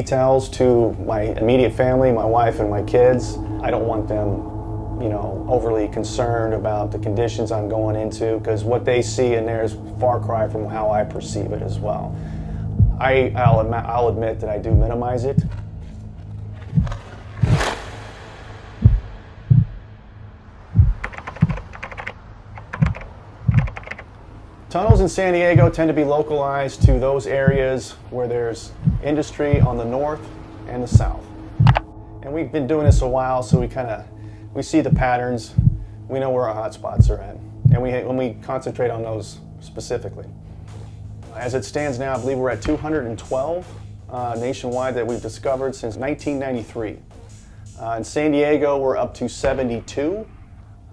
details to my immediate family, my wife and my kids. I don't want them overly concerned about the conditions I'm going into, because what they see in there is far cry from how I perceive it as well. I'll admit that I do minimize it. Tunnels in San Diego tend to be localized to those areas where there's industry on the north and the south. And we've been doing this a while, so we see the patterns, we know where our hot spots are at, and we concentrate on those specifically. As it stands now, I believe we're at 212 nationwide that we've discovered since 1993. In San Diego, we're up to 72.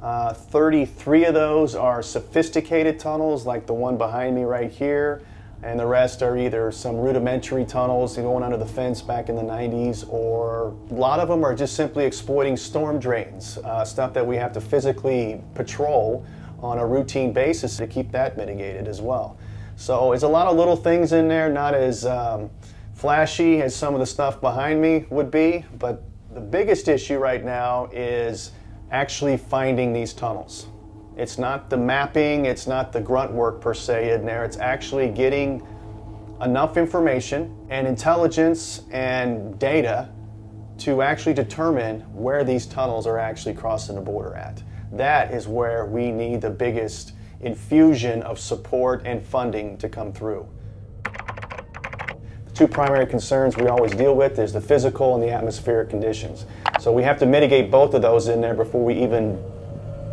33 of those are sophisticated tunnels, like the one behind me right here, and the rest are either some rudimentary tunnels going under the fence back in the 90s, or a lot of them are just simply exploiting storm drains, stuff that we have to physically patrol on a routine basis to keep that mitigated as well. So there's a lot of little things in there, not as flashy as some of the stuff behind me would be, but the biggest issue right now is actually finding these tunnels. It's not the mapping, it's not the grunt work per se in there, it's actually getting enough information and intelligence and data to actually determine where these tunnels are actually crossing the border at. That is where we need the biggest infusion of support and funding to come through. The two primary concerns we always deal with is the physical and the atmospheric conditions. So we have to mitigate both of those in there before we even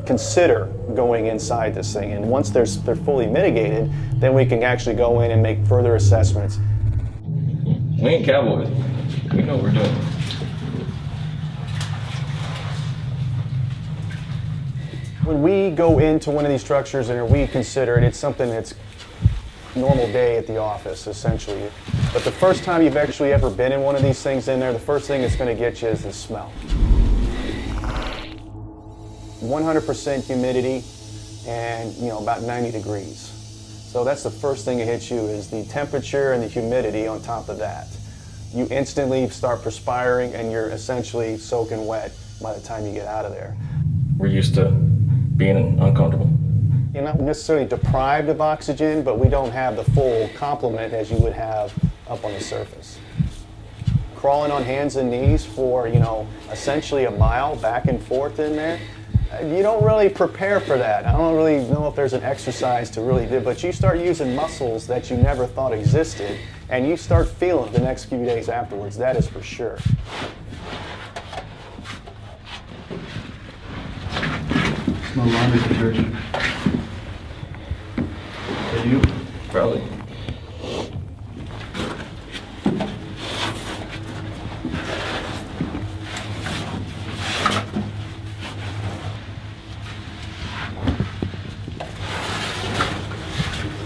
consider going inside this thing. And once they're fully mitigated, then we can actually go in and make further assessments. We ain't cowboys. We know what we're doing. When we go into one of these structures and we consider it, it's something that's normal day at the office, essentially. But the first time you've actually ever been in one of these things in there, the first thing that's going to get you is the smell. 100% humidity and about 90 degrees. So that's the first thing that hits you, is the temperature and the humidity on top of that. You instantly start perspiring and you're essentially soaking wet by the time you get out of there. We're used to being uncomfortable. You're not necessarily deprived of oxygen, but we don't have the full complement as you would have up on the surface. Crawling on hands and knees for, essentially a mile back and forth in there, you don't really prepare for that. I don't really know if there's an exercise to really do, but you start using muscles that you never thought existed, and you start feeling the next few days afterwards, that is for sure. Smell laundry detergent. Are you? Probably.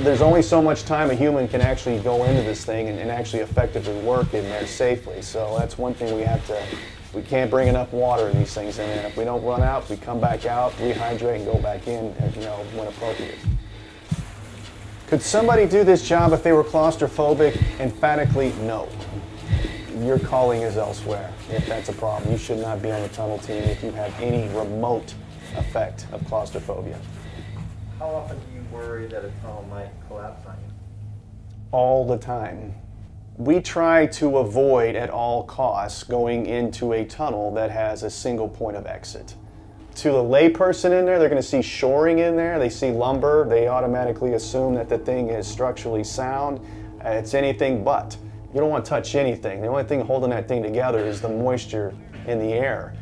There's only so much time a human can actually go into this thing and actually effectively work in there safely. So that's one thing we can't bring enough water in these things in there. If we don't run out, we come back out, rehydrate, and go back in, when appropriate. Could somebody do this job if they were claustrophobic? Emphatically, no. Your calling is elsewhere if that's a problem. You should not be on the tunnel team if you have any remote effect of claustrophobia. How often do you worry that a tunnel might collapse on you? All the time. We try to avoid at all costs going into a tunnel that has a single point of exit. To the layperson in there, they're going to see shoring in there, they see lumber, they automatically assume that the thing is structurally sound. It's anything but. You don't want to touch anything. The only thing holding that thing together is the moisture in the air.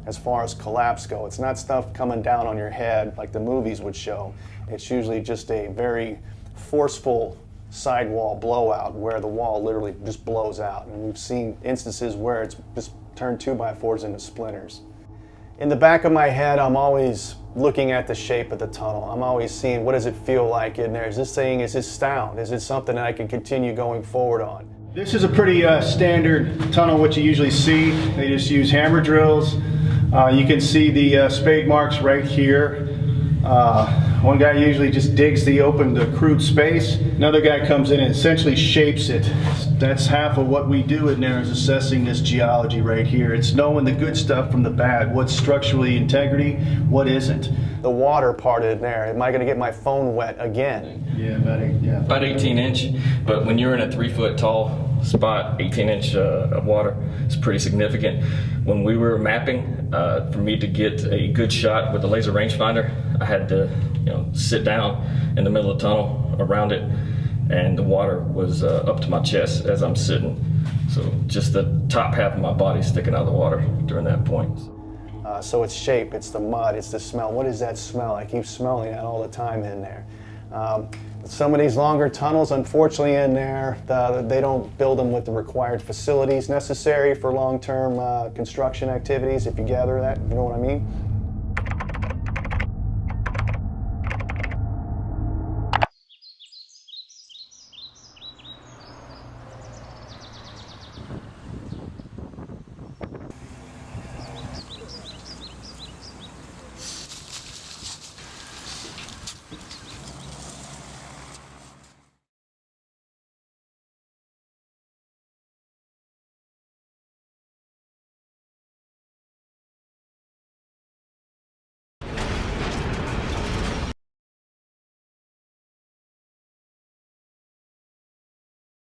As far as collapse go, it's not stuff coming down on your head like the movies would show. It's usually just a very forceful sidewall blowout where the wall literally just blows out. And we've seen instances where it's just turned 2x4s into splinters. In the back of my head, I'm always looking at the shape of the tunnel. I'm always seeing, what does it feel like in there? Is this sound? Is it something that I can continue going forward on? This is a pretty standard tunnel, what you usually see. They just use hammer drills. You can see the spade marks right here. One guy usually just digs the crude space. Another guy comes in and essentially shapes it. That's half of what we do in there, is assessing this geology right here. It's knowing the good stuff from the bad. What's structurally integrity, what isn't. The water part in there, am I going to get my phone wet again? Yeah, About 18 inch, but when you're in a 3 foot tall spot, 18 inch of water is pretty significant. When we were mapping, for me to get a good shot with the laser rangefinder, I had to sit down in the middle of the tunnel around it, and the water was up to my chest as I'm sitting. So just the top half of my body sticking out of the water during that point. So it's shape, it's the mud, it's the smell. What is that smell? I keep smelling that all the time in there. Some of these longer tunnels, unfortunately, in there, they don't build them with the required facilities necessary for long-term construction activities, if you gather that, you know what I mean?